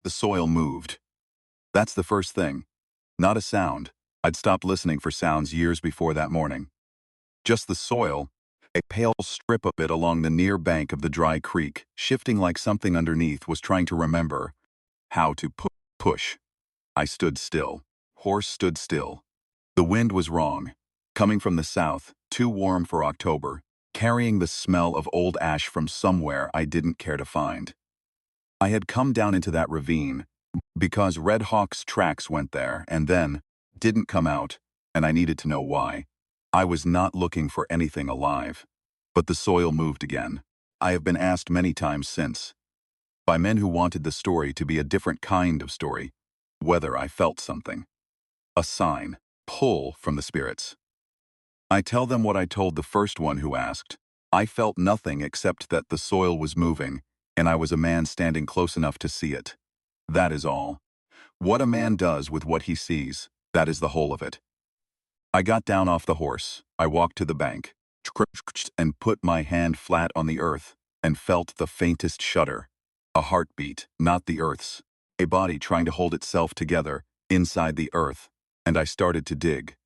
The soil moved. That's the first thing. Not a sound. I'd stopped listening for sounds years before that morning. Just the soil, a pale strip of it along the near bank of the dry creek, shifting like something underneath was trying to remember how to push. I stood still. Horse stood still. The wind was wrong. Coming from the south, too warm for October, carrying the smell of old ash from somewhere I didn't care to find. I had come down into that ravine because Red Hawk's tracks went there and then didn't come out, and I needed to know why. I was not looking for anything alive. But the soil moved again. I have been asked many times since, by men who wanted the story to be a different kind of story, whether I felt something. A sign, pull from the spirits. I tell them what I told the first one who asked. I felt nothing except that the soil was moving, and I was a man standing close enough to see it. That is all. What a man does with what he sees, that is the whole of it. I got down off the horse. I walked to the bank, and put my hand flat on the earth, and felt the faintest shudder. A heartbeat, not the earth's. A body trying to hold itself together, inside the earth, and I started to dig.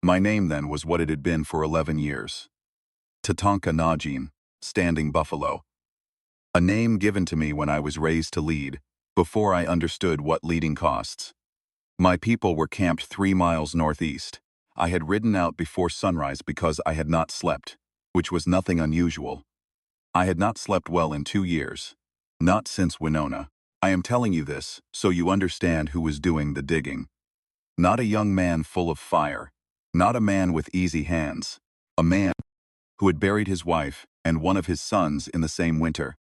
My name then was what it had been for 11 years. Tatanka Najin, Standing Buffalo. A name given to me when I was raised to lead, before I understood what leading costs. My people were camped 3 miles northeast. I had ridden out before sunrise because I had not slept, which was nothing unusual. I had not slept well in 2 years. Not since Winona. I am telling you this so you understand who was doing the digging. Not a young man full of fire. Not a man with easy hands. A man who had buried his wife and one of his sons in the same winter,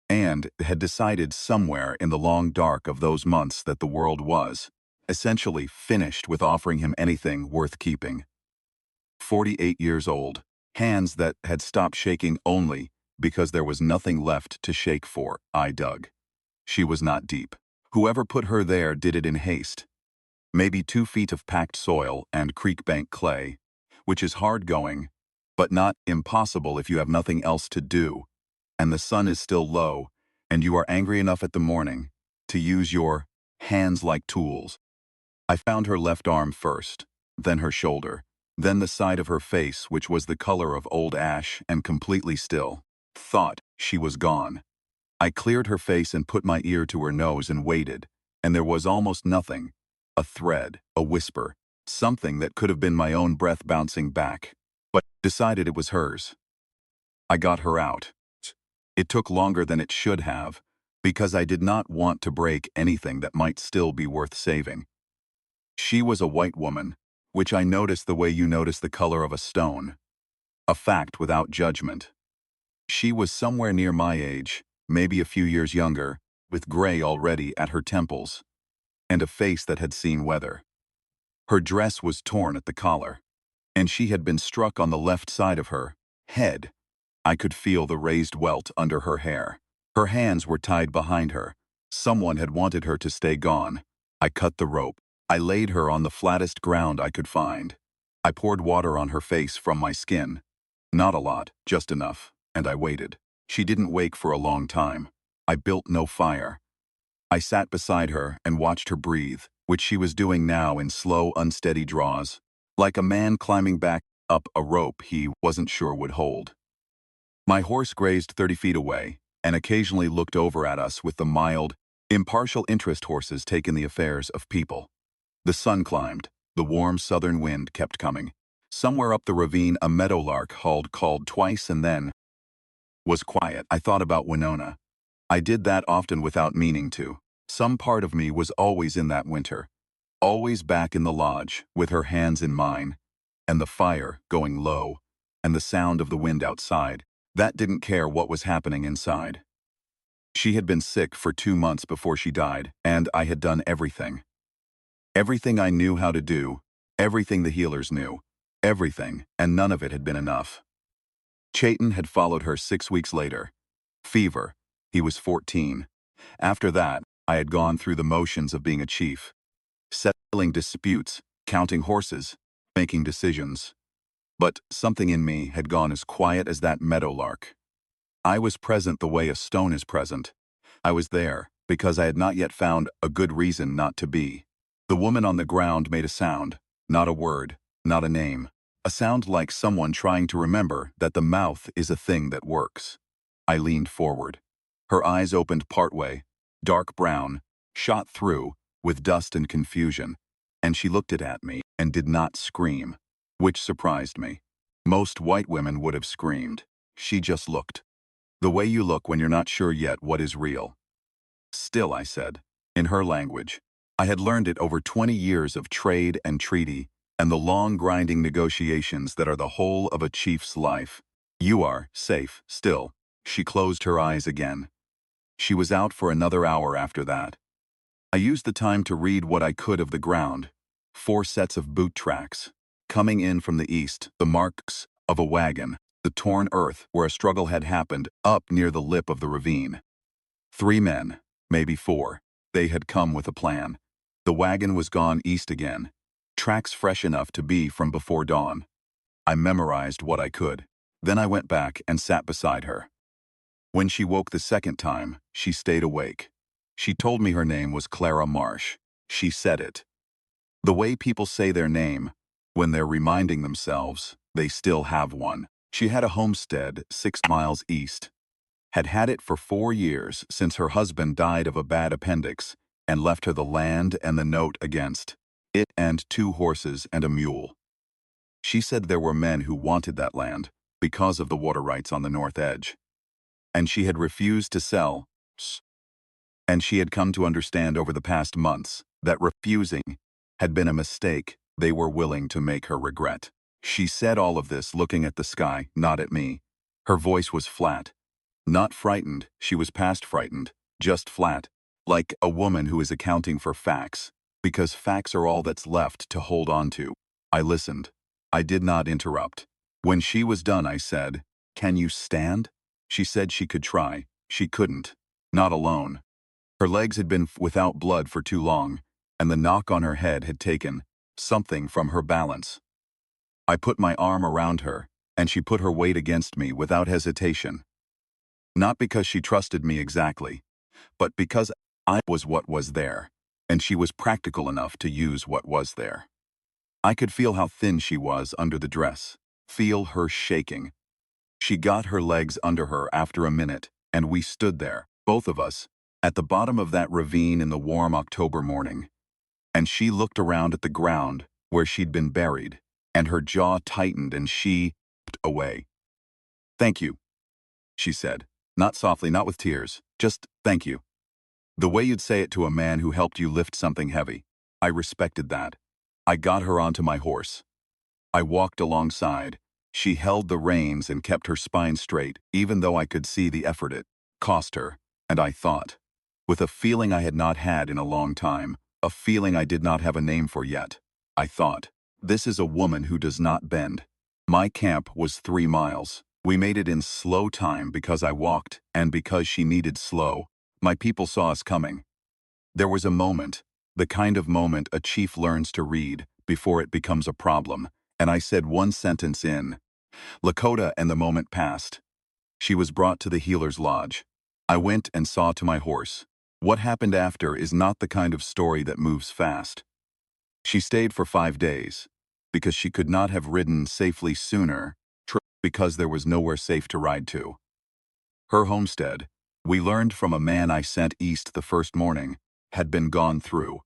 and had decided somewhere in the long dark of those months that the world was, essentially finished with offering him anything worth keeping. 48 years old, hands that had stopped shaking only because there was nothing left to shake for. I dug. She was not deep. Whoever put her there did it in haste. Maybe 2 feet of packed soil and creek bank clay, which is hard going, but not impossible if you have nothing else to do, and the sun is still low, and you are angry enough at the morning to use your hands like tools. I found her left arm first, then her shoulder, then the side of her face, which was the color of old ash and completely still. Thought she was gone. I cleared her face and put my ear to her nose and waited, and there was almost nothing. A thread, a whisper, something that could have been my own breath bouncing back, but decided it was hers. I got her out. It took longer than it should have, because I did not want to break anything that might still be worth saving. She was a white woman, which I noticed the way you notice the color of a stone. A fact without judgment. She was somewhere near my age, maybe a few years younger, with gray already at her temples, and a face that had seen weather. Her dress was torn at the collar, and she had been struck on the left side of her head. I could feel the raised welt under her hair. Her hands were tied behind her. Someone had wanted her to stay gone. I cut the rope. I laid her on the flattest ground I could find. I poured water on her face from my skin. Not a lot, just enough, and I waited. She didn't wake for a long time. I built no fire. I sat beside her and watched her breathe, which she was doing now in slow, unsteady draws, like a man climbing back up a rope he wasn't sure would hold. My horse grazed 30 feet away and occasionally looked over at us with the mild, impartial interest horses take in the affairs of people. The sun climbed. The warm southern wind kept coming. Somewhere up the ravine a meadowlark called twice and then was quiet. I thought about Winona. I did that often without meaning to. Some part of me was always in that winter, always back in the lodge with her hands in mine, and the fire going low, and the sound of the wind outside. That didn't care what was happening inside. She had been sick for 2 months before she died, and I had done everything. Everything I knew how to do, everything the healers knew, everything, and none of it had been enough. Chayton had followed her 6 weeks later. Fever. He was 14. After that, I had gone through the motions of being a chief, settling disputes, counting horses, making decisions. But something in me had gone as quiet as that meadowlark. I was present the way a stone is present. I was there, because I had not yet found a good reason not to be. The woman on the ground made a sound, not a word, not a name. A sound like someone trying to remember that the mouth is a thing that works. I leaned forward. Her eyes opened partway, dark brown, shot through, with dust and confusion, and she looked at me and did not scream, which surprised me. Most white women would have screamed. She just looked. The way you look when you're not sure yet what is real. Still, I said, in her language. I had learned it over 20 years of trade and treaty, and the long grinding negotiations that are the whole of a chief's life. You are safe, still. She closed her eyes again. She was out for another hour after that. I used the time to read what I could of the ground. 4 sets of boot tracks. Coming in from the east, the marks of a wagon, the torn earth where a struggle had happened up near the lip of the ravine. 3 men, maybe 4. They had come with a plan. The wagon was gone east again. Tracks fresh enough to be from before dawn. I memorized what I could. Then I went back and sat beside her. When she woke the second time, she stayed awake. She told me her name was Clara Marsh. She said it. The way people say their name, when they're reminding themselves they still have one. She had a homestead 6 miles east. Had had it for 4 years since her husband died of a bad appendix and left her the land and the note against it and 2 horses and a mule. She said there were men who wanted that land because of the water rights on the north edge. And she had refused to sell. And she had come to understand over the past months that refusing had been a mistake they were willing to make her regret. She said all of this looking at the sky, not at me. Her voice was flat. Not frightened, she was past frightened, just flat, like a woman who is accounting for facts, because facts are all that's left to hold on to. I listened. I did not interrupt. When she was done, I said, "Can you stand?" She said she could try. She couldn't. Not alone. Her legs had been without blood for too long, and the knock on her head had taken something from her balance. I put my arm around her, and she put her weight against me without hesitation. Not because she trusted me exactly, but because I was what was there, and she was practical enough to use what was there. I could feel how thin she was under the dress, feel her shaking. She got her legs under her after a minute, and we stood there, both of us, at the bottom of that ravine in the warm October morning. And she looked around at the ground where she'd been buried, and her jaw tightened and she looked away. "Thank you," she said. Not softly, not with tears, just thank you. The way you'd say it to a man who helped you lift something heavy. I respected that. I got her onto my horse. I walked alongside. She held the reins and kept her spine straight, even though I could see the effort it cost her, and I thought, with a feeling I had not had in a long time, a feeling I did not have a name for yet, I thought, this is a woman who does not bend. My camp was 3 miles. We made it in slow time because I walked, and because she needed slow. My people saw us coming. There was a moment, the kind of moment a chief learns to read before it becomes a problem, and I said one sentence in Lakota, and the moment passed. She was brought to the healer's lodge. I went and saw to my horse. What happened after is not the kind of story that moves fast. She stayed for 5 days, because she could not have ridden safely sooner, because there was nowhere safe to ride to. Her homestead, we learned from a man I sent east the first morning, had been gone through.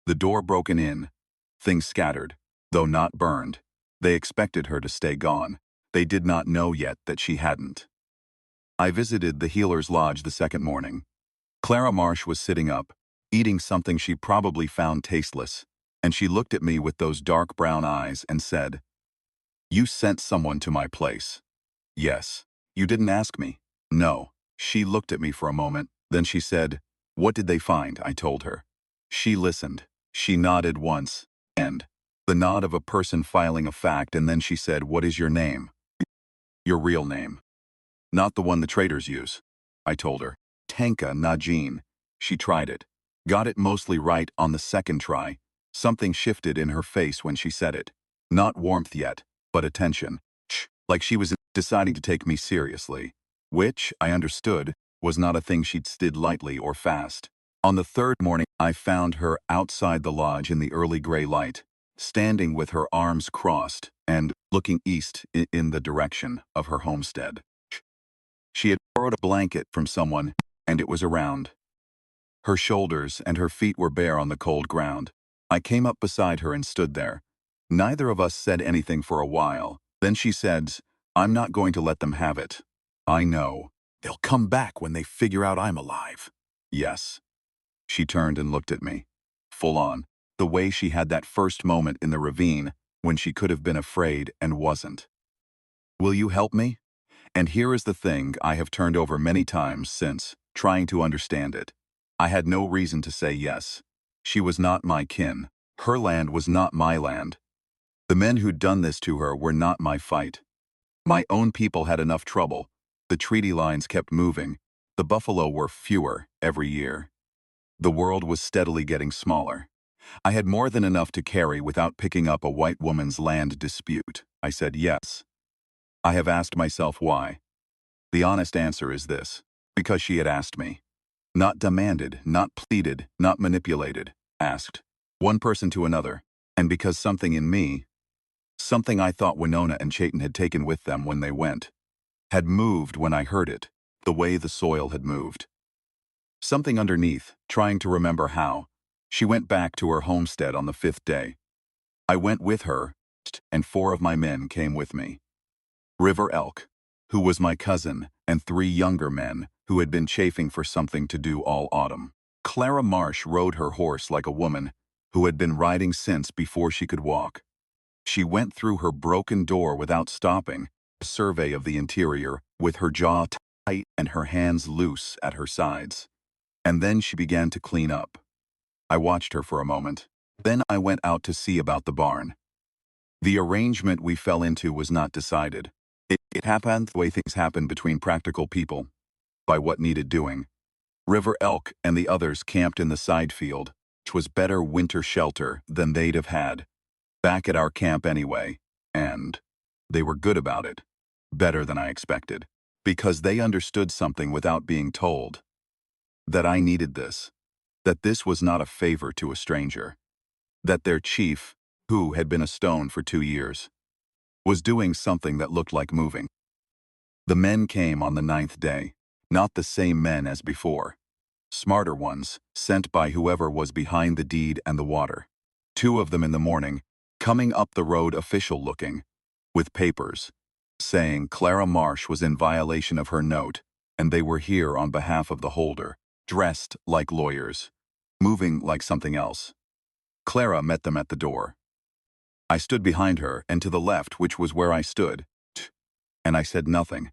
The door broken in, things scattered, though not burned. They expected her to stay gone. They did not know yet that she hadn't. I visited the healer's lodge the second morning. Clara Marsh was sitting up, eating something she probably found tasteless, and she looked at me with those dark brown eyes and said, "You sent someone to my place." "Yes." "You didn't ask me." "No." She looked at me for a moment, then she said, "What did they find?" I told her. She listened. She nodded once, and the nod of a person filing a fact, and then she said, "What is your name?" "Your real name." "Not the one the traders use." I told her. "Tanka Najin." She tried it. Got it mostly right on the second try. Something shifted in her face when she said it. Not warmth yet, but attention. Like she was deciding to take me seriously. Which, I understood, was not a thing she'd did lightly or fast. On the third morning, I found her outside the lodge in the early gray light, standing with her arms crossed and looking east in the direction of her homestead. She had borrowed a blanket from someone, and it was around. Her shoulders and her feet were bare on the cold ground. I came up beside her and stood there. Neither of us said anything for a while. Then she said, "I'm not going to let them have it. I know. They'll come back when they figure out I'm alive." Yes. She turned and looked at me. Full on. The way she had that first moment in the ravine when she could have been afraid and wasn't. "Will you help me?" And here is the thing I have turned over many times since, trying to understand it. I had no reason to say yes. She was not my kin. Her land was not my land. The men who'd done this to her were not my fight. My own people had enough trouble. The treaty lines kept moving. The buffalo were fewer every year. The world was steadily getting smaller. I had more than enough to carry without picking up a white woman's land dispute. I said yes. I have asked myself why. The honest answer is this: because she had asked me. Not demanded, not pleaded, not manipulated. Asked. One person to another. And because something in me, something I thought Winona and Chayton had taken with them when they went, had moved when I heard it, the way the soil had moved. Something underneath, trying to remember how. She went back to her homestead on the 5th day. I went with her, and 4 of my men came with me. River Elk, who was my cousin, and 3 younger men who had been chafing for something to do all autumn. Clara Marsh rode her horse like a woman who had been riding since before she could walk. She went through her broken door without stopping, a survey of the interior, with her jaw tight and her hands loose at her sides. And then she began to clean up. I watched her for a moment. Then I went out to see about the barn. The arrangement we fell into was not decided. It happened the way things happen between practical people, by what needed doing. River Elk and the others camped in the side field, which was better winter shelter than they'd have had, back at our camp anyway, and they were good about it, better than I expected, because they understood something without being told. That I needed this, that this was not a favor to a stranger, that their chief, who had been a stone for 2 years, was doing something that looked like moving. The men came on the 9th day, not the same men as before. Smarter ones, sent by whoever was behind the deed and the water. 2 of them in the morning, coming up the road official-looking, with papers, saying Clara Marsh was in violation of her note, and they were here on behalf of the holder, dressed like lawyers, moving like something else. Clara met them at the door. I stood behind her and to the left, which was where I stood, and I said nothing.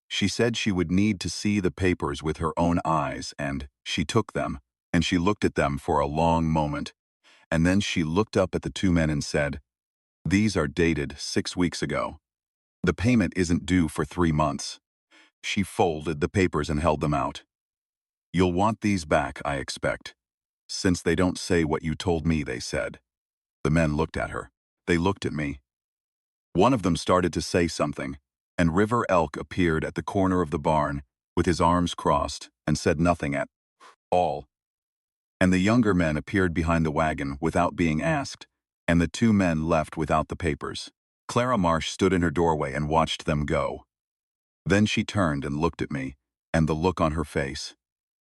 She said she would need to see the papers with her own eyes, and she took them, and she looked at them for a long moment, and then she looked up at the 2 men and said, "These are dated 6 weeks ago. The payment isn't due for 3 months. She folded the papers and held them out. "You'll want these back, I expect, since they don't say what you told me they said." The men looked at her. They looked at me. One of them started to say something, and River Elk appeared at the corner of the barn with his arms crossed and said nothing at all. And the younger men appeared behind the wagon without being asked, and the 2 men left without the papers. Clara Marsh stood in her doorway and watched them go. Then she turned and looked at me, and the look on her face.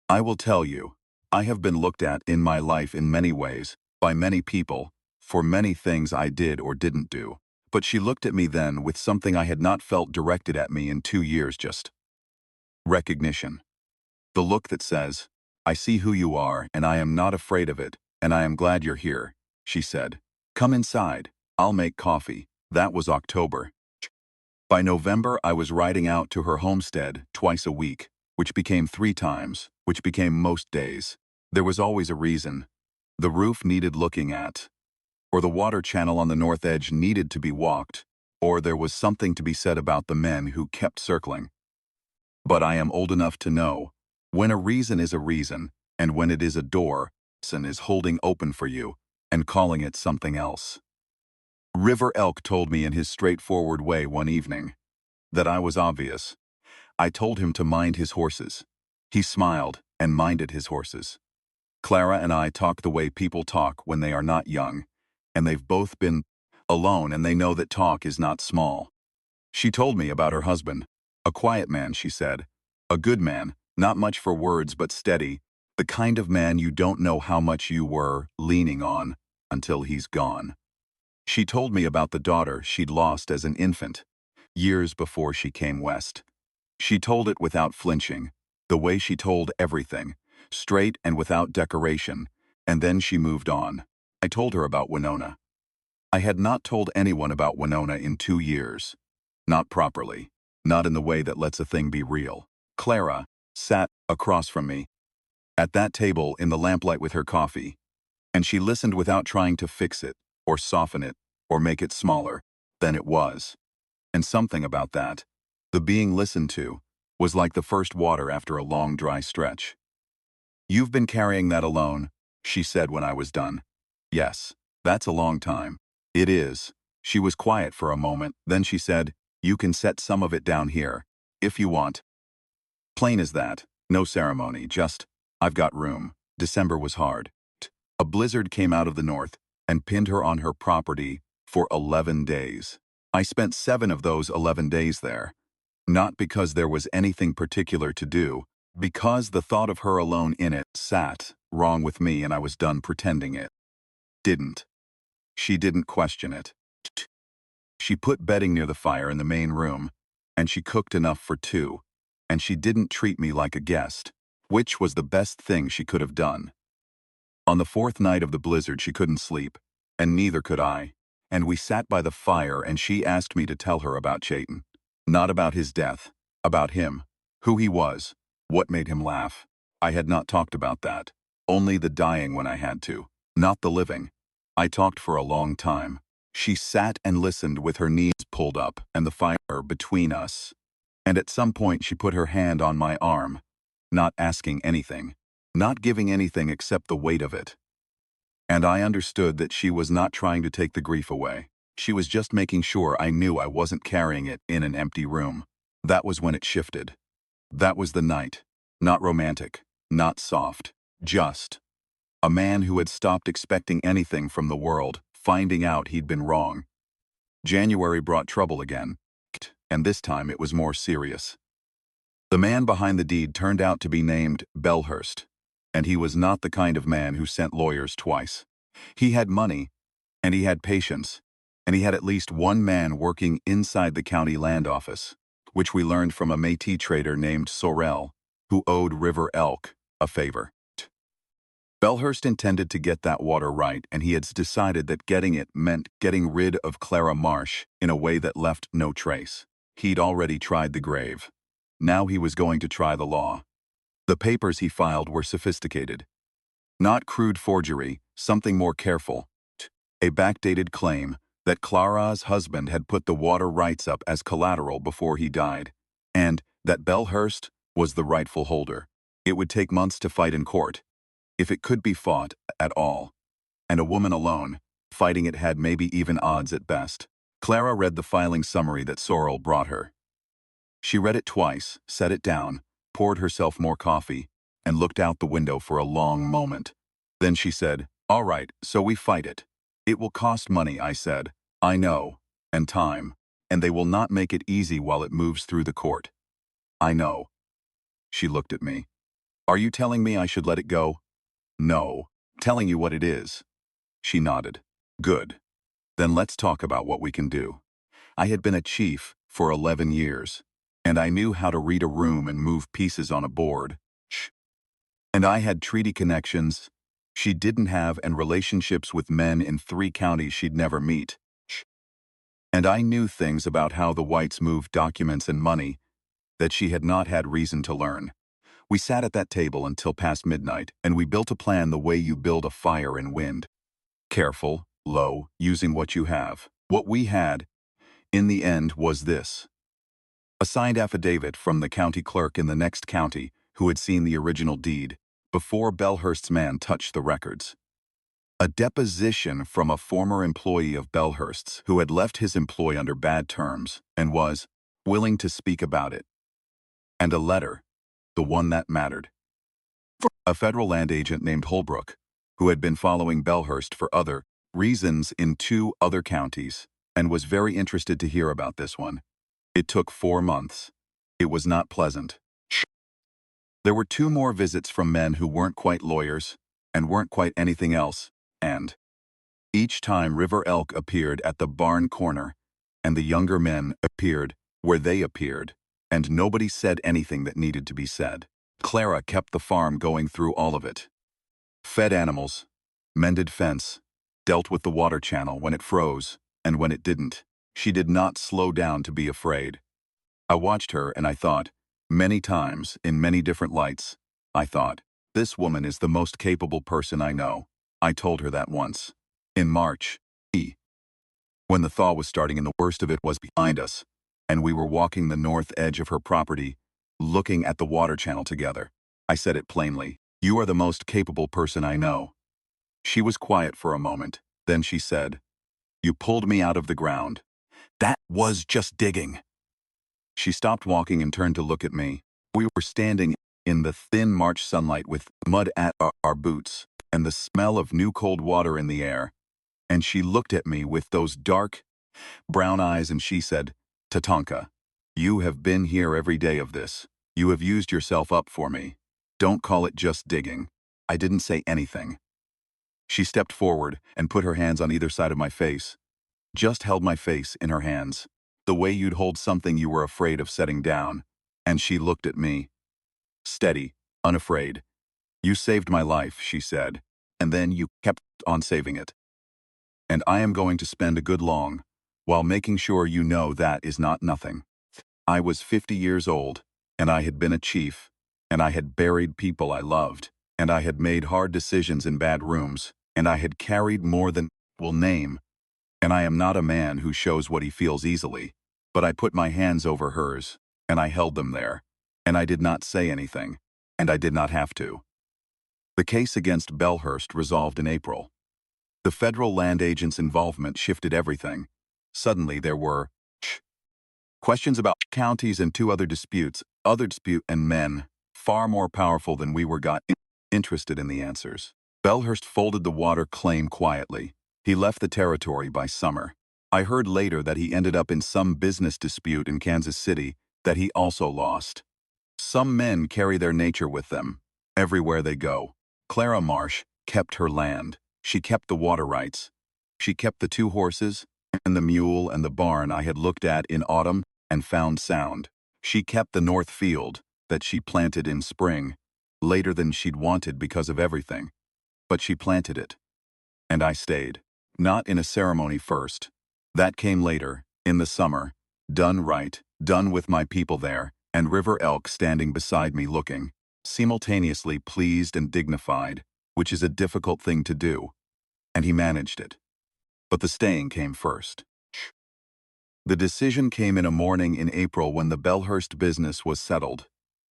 I will tell you, I have been looked at in my life in many ways, by many people, for many things I did or didn't do. But she looked at me then with something I had not felt directed at me in 2 years, just recognition. The look that says, "I see who you are, and I am not afraid of it, and I am glad you're here," she said. "Come inside. I'll make coffee." That was October. By November, I was riding out to her homestead twice a week, which became 3 times, which became most days. There was always a reason. The roof needed looking at, or the water channel on the north edge needed to be walked, or there was something to be said about the men who kept circling. But I am old enough to know, when a reason is a reason, and when it is a door, and is holding open for you, and calling it something else. River Elk told me in his straightforward way one evening that I was obvious. I told him to mind his horses. He smiled and minded his horses. Clara and I talk the way people talk when they are not young, and they've both been alone and they know that talk is not small. She told me about her husband. A quiet man, she said. A good man, not much for words but steady, the kind of man you don't know how much you were leaning on until he's gone. She told me about the daughter she'd lost as an infant, years before she came west. She told it without flinching, the way she told everything, straight and without decoration, and then she moved on. I told her about Winona. I had not told anyone about Winona in 2 years. Not properly, not in the way that lets a thing be real. Clara sat across from me, at that table in the lamplight with her coffee, and she listened without trying to fix it, or soften it, or make it smaller than it was. And something about that, the being listened to, was like the first water after a long dry stretch. "You've been carrying that alone," she said when I was done. "Yes, that's a long time." "It is." She was quiet for a moment, then she said, "You can set some of it down here, if you want." Plain as that, no ceremony, just, "I've got room." December was hard. A blizzard came out of the north and pinned her on her property for 11 days. I spent 7 of those 11 days there. Not because there was anything particular to do, because the thought of her alone in it sat wrong with me and I was done pretending it didn't. She didn't question it. She put bedding near the fire in the main room, and she cooked enough for 2, and she didn't treat me like a guest, which was the best thing she could have done. On the 4th night of the blizzard she couldn't sleep, and neither could I, and we sat by the fire and she asked me to tell her about Chayton. Not about his death, about him, who he was, what made him laugh. I had not talked about that, only the dying when I had to, not the living. I talked for a long time. She sat and listened with her knees pulled up and the fire between us. And at some point she put her hand on my arm, not asking anything, not giving anything except the weight of it. And I understood that she was not trying to take the grief away. She was just making sure I knew I wasn't carrying it in an empty room. That was when it shifted. That was the night. Not romantic, not soft, just a man who had stopped expecting anything from the world, finding out he'd been wrong. January brought trouble again, and this time it was more serious. The man behind the deed turned out to be named Belhurst, and he was not the kind of man who sent lawyers twice. He had money, and he had patience, and he had at least one man working inside the county land office, which we learned from a Métis trader named Sorel, who owed River Elk a favor. Belhurst intended to get that water right, and he had decided that getting it meant getting rid of Clara Marsh in a way that left no trace. He'd already tried the grave. Now he was going to try the law. The papers he filed were sophisticated. Not crude forgery, something more careful. A backdated claim that Clara's husband had put the water rights up as collateral before he died, and that Belhurst was the rightful holder. It would take months to fight in court, if it could be fought at all, and a woman alone, fighting it had maybe even odds at best. Clara read the filing summary that Sorrel brought her. She read it twice, set it down, poured herself more coffee, and looked out the window for a long moment. Then she said, "All right, so we fight it. It will cost money," I said. "I know, and time, and they will not make it easy while it moves through the court." "I know." She looked at me. "Are you telling me I should let it go?" "No, telling you what it is." She nodded. "Good. Then let's talk about what we can do." I had been a chief for 11 years, and I knew how to read a room and move pieces on a board. And I had treaty connections she didn't have and relationships with men in 3 counties she'd never meet. And I knew things about how the whites moved documents and money that she had not had reason to learn. We sat at that table until past midnight, and we built a plan the way you build a fire in wind. Careful, low, using what you have. What we had, in the end, was this. A signed affidavit from the county clerk in the next county who had seen the original deed before Belhurst's man touched the records. A deposition from a former employee of Belhurst's who had left his employ under bad terms and was willing to speak about it. And a letter, the one that mattered. A federal land agent named Holbrook, who had been following Belhurst for other reasons in 2 other counties, and was very interested to hear about this one. It took 4 months. It was not pleasant. There were 2 more visits from men who weren't quite lawyers, and weren't quite anything else, and each time River Elk appeared at the barn corner, and the younger men appeared where they appeared, and nobody said anything that needed to be said. Clara kept the farm going through all of it. Fed animals, mended fence, dealt with the water channel when it froze, and when it didn't. She did not slow down to be afraid. I watched her and I thought, many times, in many different lights, I thought, this woman is the most capable person I know. I told her that once. In March, when the thaw was starting and the worst of it was behind us, and we were walking the north edge of her property, looking at the water channel together, I said it plainly, you are the most capable person I know. She was quiet for a moment, then she said, you pulled me out of the ground. That was just digging. She stopped walking and turned to look at me. We were standing in the thin March sunlight with mud at our boots and the smell of new cold water in the air. And she looked at me with those dark, brown eyes and she said, Tatanka, you have been here every day of this. You have used yourself up for me. Don't call it just digging. I didn't say anything. She stepped forward and put her hands on either side of my face. Just held my face in her hands, the way you'd hold something you were afraid of setting down. And she looked at me. Steady, unafraid. You saved my life, she said, and then you kept on saving it. And I am going to spend a good long while making sure you know that is not nothing. I was 50 years old, and I had been a chief, and I had buried people I loved, and I had made hard decisions in bad rooms, and I had carried more than will name. And I am not a man who shows what he feels easily, but I put my hands over hers, and I held them there, and I did not say anything, and I did not have to. The case against Belhurst resolved in April. The federal land agent's involvement shifted everything. Suddenly there were questions about counties and 2 other disputes, and men, far more powerful than we were interested in the answers. Belhurst folded the water claim quietly. He left the territory by summer. I heard later that he ended up in some business dispute in Kansas City that he also lost. Some men carry their nature with them, everywhere they go. Clara Marsh kept her land. She kept the water rights. She kept the 2 horses, and the mule and the barn I had looked at in autumn and found sound. She kept the north field that she planted in spring, later than she'd wanted because of everything. But she planted it. And I stayed. Not in a ceremony first. That came later, in the summer. Done right, done with my people there, and River Elk standing beside me looking, simultaneously pleased and dignified, which is a difficult thing to do. And he managed it. But the staying came first. The decision came in a morning in April when the Belhurst business was settled,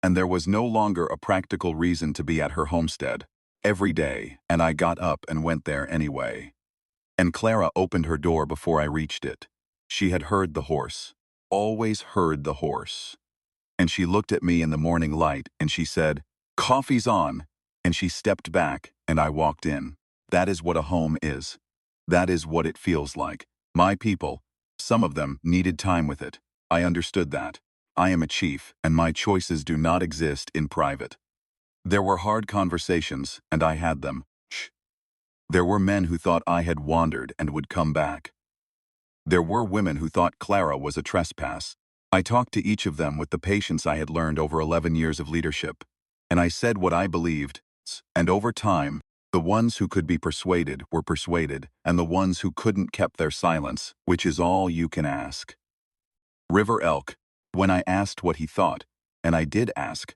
and there was no longer a practical reason to be at her homestead every day, and I got up and went there anyway. And Clara opened her door before I reached it. She had heard the horse, always heard the horse. And she looked at me in the morning light and she said, "Coffee's on." And she stepped back and I walked in. That is what a home is. That is what it feels like. My people, some of them needed time with it. I understood that. I am a chief and my choices do not exist in private. There were hard conversations and I had them. There were men who thought I had wandered and would come back. There were women who thought Clara was a trespass. I talked to each of them with the patience I had learned over 11 years of leadership, and I said what I believed, and over time, the ones who could be persuaded were persuaded, and the ones who couldn't kept their silence, which is all you can ask. River Elk, when I asked what he thought, and I did ask,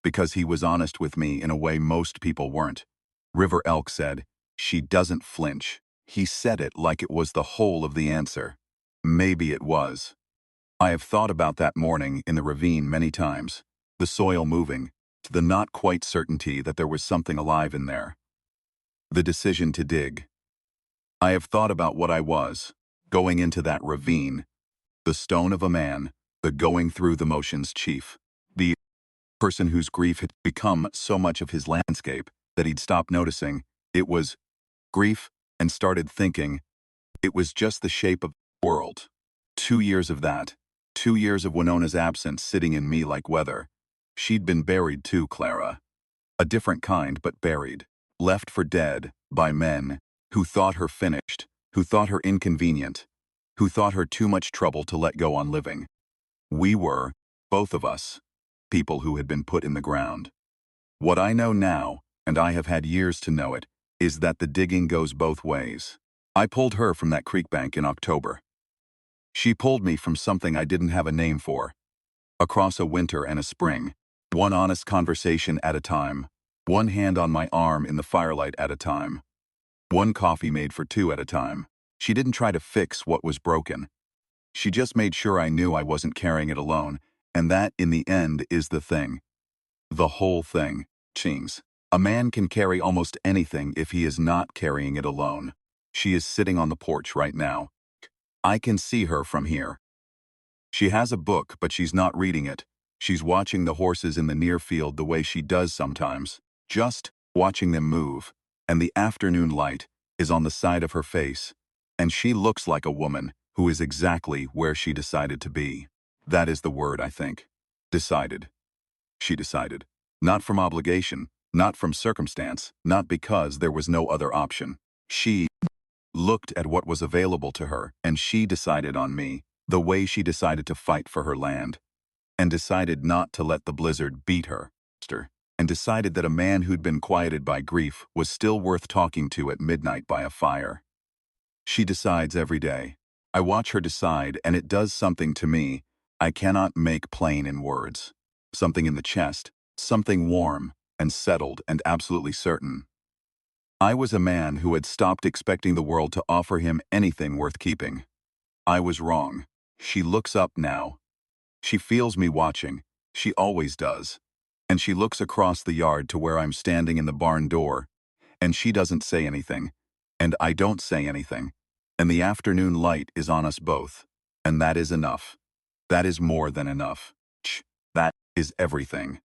because he was honest with me in a way most people weren't, River Elk said, "She doesn't flinch." He said it like it was the whole of the answer. Maybe it was. I have thought about that morning in the ravine many times, the soil moving, to the not quite certainty that there was something alive in there. The decision to dig. I have thought about what I was, going into that ravine, the stone of a man, the going through the motions chief, the Person whose grief had become so much of his landscape that he'd stopped noticing it was grief and started thinking it was just the shape of the world. 2 years of that. 2 years of Winona's absence sitting in me like weather. She'd been buried too, Clara. A different kind, but buried. Left for dead by men who thought her finished, who thought her inconvenient, who thought her too much trouble to let go on living. We were, both of us, people who had been put in the ground. What I know now, and I have had years to know it, is that the digging goes both ways. I pulled her from that creek bank in October. She pulled me from something I didn't have a name for. Across a winter and a spring, one honest conversation at a time, one hand on my arm in the firelight at a time, one coffee made for two at a time. She didn't try to fix what was broken. She just made sure I knew I wasn't carrying it alone, and that, in the end, is the thing. The whole thing. Chings. A man can carry almost anything if he is not carrying it alone. She is sitting on the porch right now. I can see her from here. She has a book, but she's not reading it. She's watching the horses in the near field the way she does sometimes, just watching them move, and the afternoon light is on the side of her face, and she looks like a woman who is exactly where she decided to be. That is the word, I think. Decided. She decided. Not from obligation, not from circumstance, not because there was no other option. She looked at what was available to her, and she decided on me, the way she decided to fight for her land, and decided not to let the blizzard beat her, and decided that a man who'd been quieted by grief was still worth talking to at midnight by a fire. She decides every day. I watch her decide, and it does something to me I cannot make plain in words. Something in the chest, something warm and settled and absolutely certain. I was a man who had stopped expecting the world to offer him anything worth keeping. I was wrong. She looks up now. She feels me watching. She always does. And she looks across the yard to where I'm standing in the barn door, and she doesn't say anything, and I don't say anything, and the afternoon light is on us both, and that is enough. That is more than enough. That is everything.